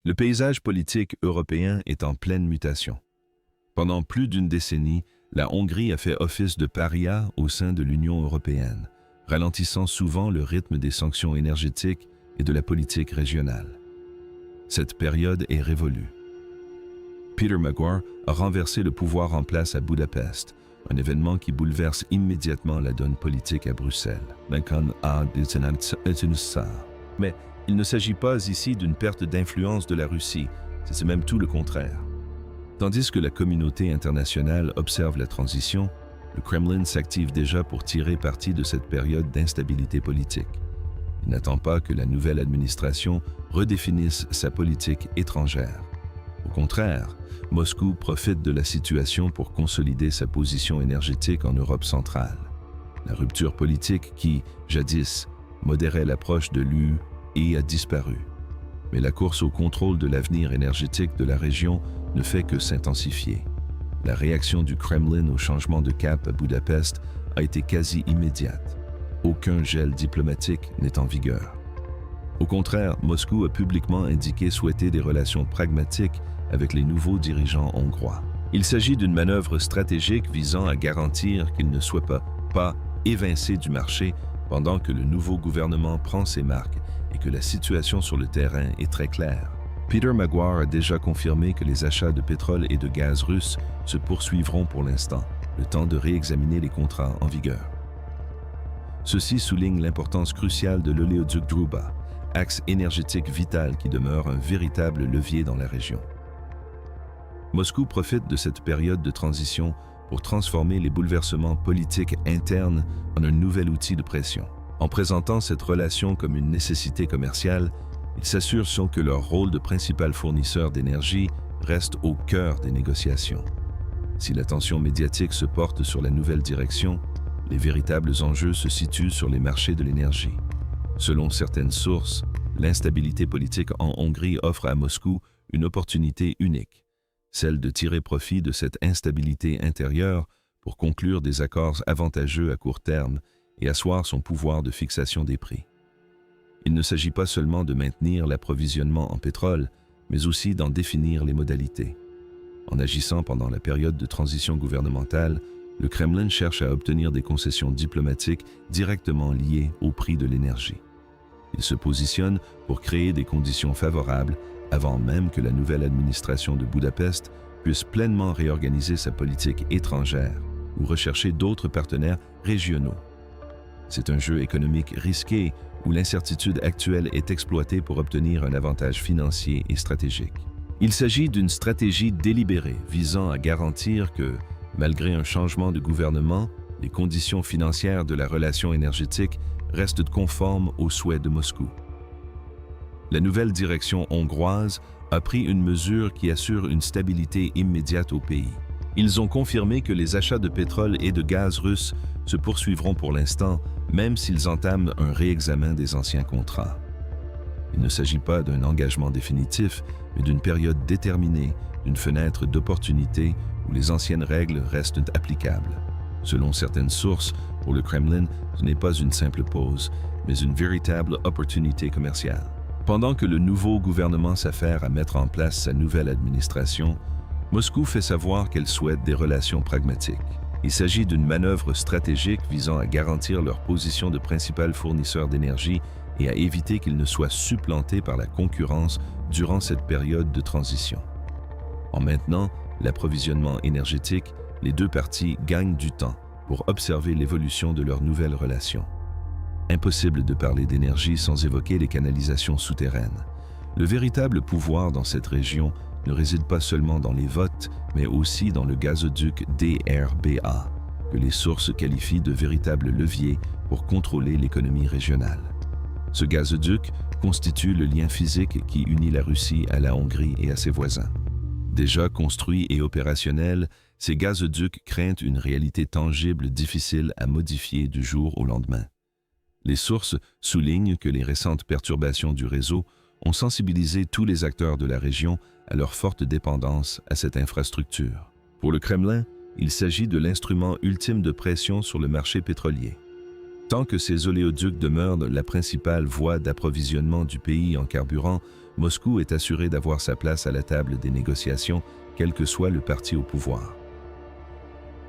Le paysage politique européen est en pleine mutation. Pendant plus d'une décennie, la Hongrie a fait office de paria au sein de l'Union européenne, ralentissant souvent le rythme des sanctions énergétiques et de la politique régionale. Cette période est révolue. Peter Magyar a renversé le pouvoir en place à Budapest, un événement qui bouleverse immédiatement la donne politique à Bruxelles. Mais il ne s'agit pas ici d'une perte d'influence de la Russie, c'est même tout le contraire. Tandis que la communauté internationale observe la transition, le Kremlin s'active déjà pour tirer parti de cette période d'instabilité politique. Il n'attend pas que la nouvelle administration redéfinisse sa politique étrangère. Au contraire, Moscou profite de la situation pour consolider sa position énergétique en Europe centrale. La rupture politique qui, jadis, modérait l'approche de l'UE a disparu. Mais la course au contrôle de l'avenir énergétique de la région ne fait que s'intensifier. La réaction du Kremlin au changement de cap à Budapest a été quasi immédiate. Aucun gel diplomatique n'est en vigueur. Au contraire, Moscou a publiquement indiqué souhaiter des relations pragmatiques avec les nouveaux dirigeants hongrois. Il s'agit d'une manœuvre stratégique visant à garantir qu'il ne soit pas évincé du marché pendant que le nouveau gouvernement prend ses marques et que la situation sur le terrain est très claire. Peter Magyar a déjà confirmé que les achats de pétrole et de gaz russes se poursuivront pour l'instant, le temps de réexaminer les contrats en vigueur. Ceci souligne l'importance cruciale de l'oléoduc Druba, axe énergétique vital qui demeure un véritable levier dans la région. Moscou profite de cette période de transition pour transformer les bouleversements politiques internes en un nouvel outil de pression. En présentant cette relation comme une nécessité commerciale, ils s'assurent que leur rôle de principal fournisseur d'énergie reste au cœur des négociations. Si l'attention médiatique se porte sur la nouvelle direction, les véritables enjeux se situent sur les marchés de l'énergie. Selon certaines sources, l'instabilité politique en Hongrie offre à Moscou une opportunité unique, celle de tirer profit de cette instabilité intérieure pour conclure des accords avantageux à court terme et asseoir son pouvoir de fixation des prix. Il ne s'agit pas seulement de maintenir l'approvisionnement en pétrole, mais aussi d'en définir les modalités. En agissant pendant la période de transition gouvernementale, le Kremlin cherche à obtenir des concessions diplomatiques directement liées au prix de l'énergie. Il se positionne pour créer des conditions favorables avant même que la nouvelle administration de Budapest puisse pleinement réorganiser sa politique étrangère ou rechercher d'autres partenaires régionaux. C'est un jeu économique risqué où l'incertitude actuelle est exploitée pour obtenir un avantage financier et stratégique. Il s'agit d'une stratégie délibérée visant à garantir que, malgré un changement de gouvernement, les conditions financières de la relation énergétique restent conformes aux souhaits de Moscou. La nouvelle direction hongroise a pris une mesure qui assure une stabilité immédiate au pays. Ils ont confirmé que les achats de pétrole et de gaz russes se poursuivront pour l'instant, même s'ils entament un réexamen des anciens contrats. Il ne s'agit pas d'un engagement définitif, mais d'une période déterminée, d'une fenêtre d'opportunité où les anciennes règles restent applicables. Selon certaines sources, pour le Kremlin, ce n'est pas une simple pause, mais une véritable opportunité commerciale. Pendant que le nouveau gouvernement s'affaire à mettre en place sa nouvelle administration, Moscou fait savoir qu'elle souhaite des relations pragmatiques. Il s'agit d'une manœuvre stratégique visant à garantir leur position de principal fournisseur d'énergie et à éviter qu'ils ne soient supplantés par la concurrence durant cette période de transition. En maintenant l'approvisionnement énergétique, les deux parties gagnent du temps pour observer l'évolution de leur nouvelle relation. Impossible de parler d'énergie sans évoquer les canalisations souterraines. Le véritable pouvoir dans cette région ne réside pas seulement dans les votes, mais aussi dans le gazoduc DRBA, que les sources qualifient de véritable levier pour contrôler l'économie régionale. Ce gazoduc constitue le lien physique qui unit la Russie à la Hongrie et à ses voisins. Déjà construits et opérationnels, ces gazoducs créent une réalité tangible difficile à modifier du jour au lendemain. Les sources soulignent que les récentes perturbations du réseau ont sensibilisé tous les acteurs de la région à leur forte dépendance à cette infrastructure. Pour le Kremlin, il s'agit de l'instrument ultime de pression sur le marché pétrolier. Tant que ces oléoducs demeurent la principale voie d'approvisionnement du pays en carburant, Moscou est assuré d'avoir sa place à la table des négociations, quel que soit le parti au pouvoir.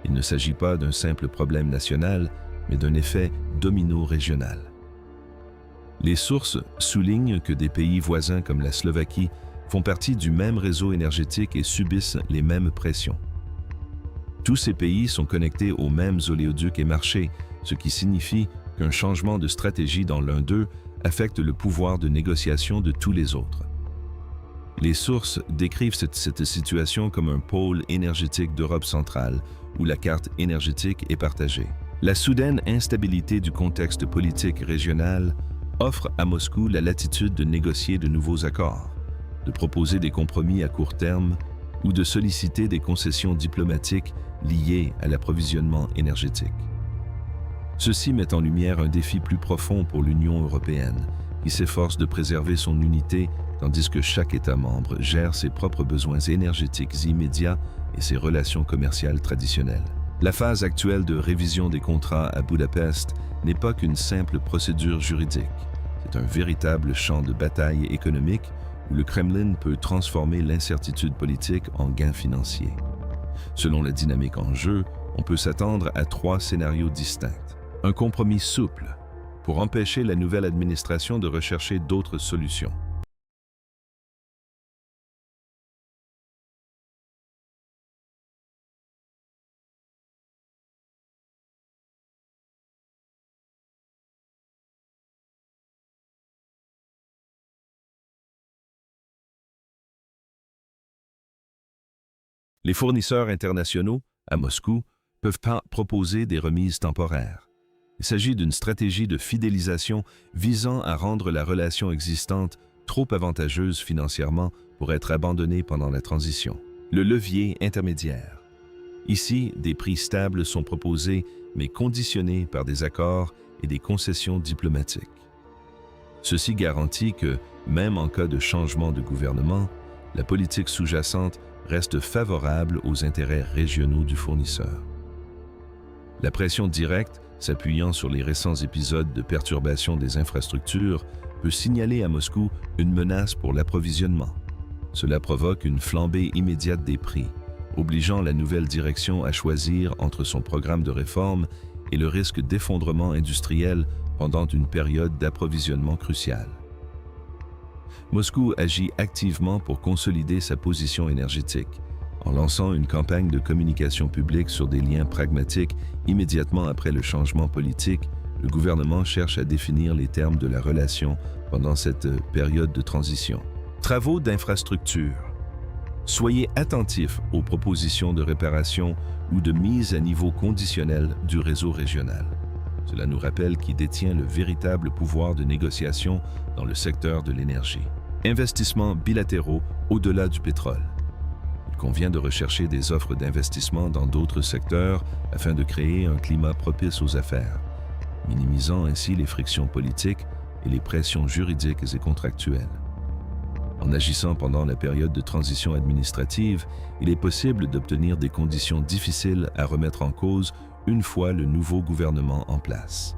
Il ne s'agit pas d'un simple problème national, mais d'un effet domino régional. Les sources soulignent que des pays voisins comme la Slovaquie font partie du même réseau énergétique et subissent les mêmes pressions. Tous ces pays sont connectés aux mêmes oléoducs et marchés, ce qui signifie qu'un changement de stratégie dans l'un d'eux affecte le pouvoir de négociation de tous les autres. Les sources décrivent cette situation comme un pôle énergétique d'Europe centrale, où la carte énergétique est partagée. La soudaine instabilité du contexte politique régional offre à Moscou la latitude de négocier de nouveaux accords, de proposer des compromis à court terme ou de solliciter des concessions diplomatiques liées à l'approvisionnement énergétique. Ceci met en lumière un défi plus profond pour l'Union européenne, qui s'efforce de préserver son unité tandis que chaque État membre gère ses propres besoins énergétiques immédiats et ses relations commerciales traditionnelles. La phase actuelle de révision des contrats à Budapest n'est pas qu'une simple procédure juridique. C'est un véritable champ de bataille économique où le Kremlin peut transformer l'incertitude politique en gains financiers. Selon la dynamique en jeu, on peut s'attendre à 3 scénarios distincts. Un compromis souple pour empêcher la nouvelle administration de rechercher d'autres solutions. Les fournisseurs internationaux, à Moscou, peuvent proposer des remises temporaires. Il s'agit d'une stratégie de fidélisation visant à rendre la relation existante trop avantageuse financièrement pour être abandonnée pendant la transition. Le levier intermédiaire. Ici, des prix stables sont proposés, mais conditionnés par des accords et des concessions diplomatiques. Ceci garantit que, même en cas de changement de gouvernement, la politique sous-jacente reste favorable aux intérêts régionaux du fournisseur. La pression directe, s'appuyant sur les récents épisodes de perturbation des infrastructures, peut signaler à Moscou une menace pour l'approvisionnement. Cela provoque une flambée immédiate des prix, obligeant la nouvelle direction à choisir entre son programme de réforme et le risque d'effondrement industriel pendant une période d'approvisionnement cruciale. Moscou agit activement pour consolider sa position énergétique, en lançant une campagne de communication publique sur des liens pragmatiques immédiatement après le changement politique. Le gouvernement cherche à définir les termes de la relation pendant cette période de transition. Travaux d'infrastructure. Soyez attentifs aux propositions de réparation ou de mise à niveau conditionnel du réseau régional. Cela nous rappelle qui détient le véritable pouvoir de négociation dans le secteur de l'énergie. Investissements bilatéraux au-delà du pétrole. Il convient de rechercher des offres d'investissement dans d'autres secteurs afin de créer un climat propice aux affaires, minimisant ainsi les frictions politiques et les pressions juridiques et contractuelles. En agissant pendant la période de transition administrative, il est possible d'obtenir des conditions difficiles à remettre en cause une fois le nouveau gouvernement en place.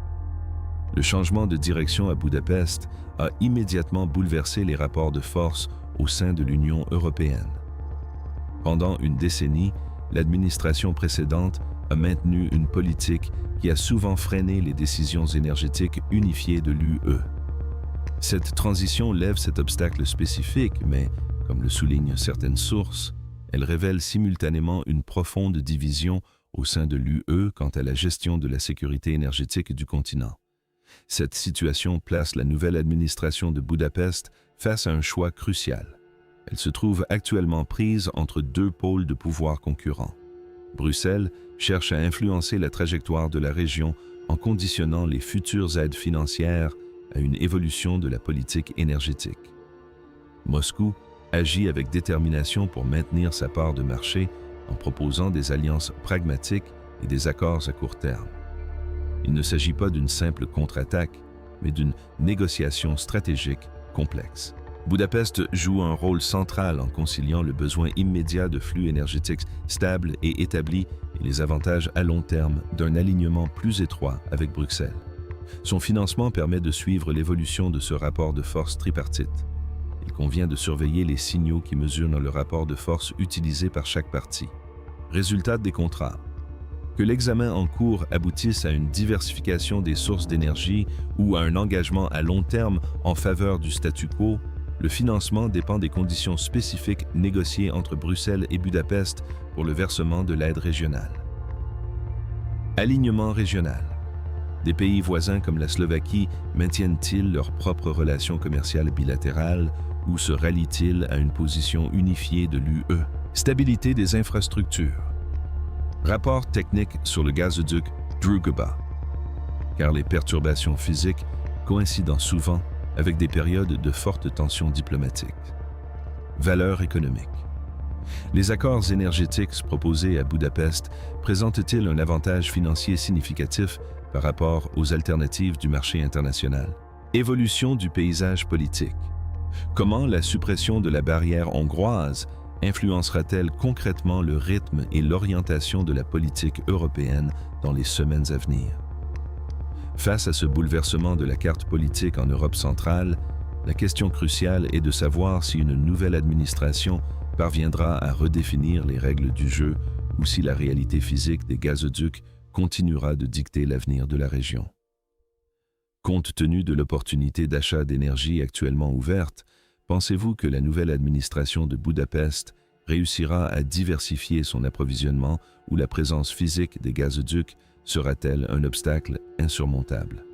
Le changement de direction à Budapest a immédiatement bouleversé les rapports de force au sein de l'Union européenne. Pendant une décennie, l'administration précédente a maintenu une politique qui a souvent freiné les décisions énergétiques unifiées de l'UE. Cette transition lève cet obstacle spécifique, mais, comme le soulignent certaines sources, elle révèle simultanément une profonde division au sein de l'UE quant à la gestion de la sécurité énergétique du continent. Cette situation place la nouvelle administration de Budapest face à un choix crucial. Elle se trouve actuellement prise entre 2 pôles de pouvoir concurrents. Bruxelles cherche à influencer la trajectoire de la région en conditionnant les futures aides financières à une évolution de la politique énergétique. Moscou agit avec détermination pour maintenir sa part de marché en proposant des alliances pragmatiques et des accords à court terme. Il ne s'agit pas d'une simple contre-attaque, mais d'une négociation stratégique complexe. Budapest joue un rôle central en conciliant le besoin immédiat de flux énergétiques stables et établis et les avantages à long terme d'un alignement plus étroit avec Bruxelles. Son financement permet de suivre l'évolution de ce rapport de force tripartite. il convient de surveiller les signaux qui mesurent le rapport de force utilisé par chaque partie. Résultat des contrats. Que l'examen en cours aboutisse à une diversification des sources d'énergie ou à un engagement à long terme en faveur du statu quo, le financement dépend des conditions spécifiques négociées entre Bruxelles et Budapest pour le versement de l'aide régionale. Alignement régional. Des pays voisins comme la Slovaquie maintiennent-ils leurs propres relations commerciales bilatérales ou se rallient-ils à une position unifiée de l'UE? Stabilité des infrastructures. Rapport technique sur le gazoduc Druzhba, car les perturbations physiques coïncident souvent avec des périodes de fortes tensions diplomatiques. Valeur économique. Les accords énergétiques proposés à Budapest présentent-ils un avantage financier significatif par rapport aux alternatives du marché international? Évolution du paysage politique. Comment la suppression de la barrière hongroise influencera-t-elle concrètement le rythme et l'orientation de la politique européenne dans les semaines à venir? Face à ce bouleversement de la carte politique en Europe centrale, la question cruciale est de savoir si une nouvelle administration parviendra à redéfinir les règles du jeu ou si la réalité physique des gazoducs continuera de dicter l'avenir de la région. Compte tenu de l'opportunité d'achat d'énergie actuellement ouverte, pensez-vous que la nouvelle administration de Budapest réussira à diversifier son approvisionnement ou la présence physique des gazoducs sera-t-elle un obstacle insurmontable?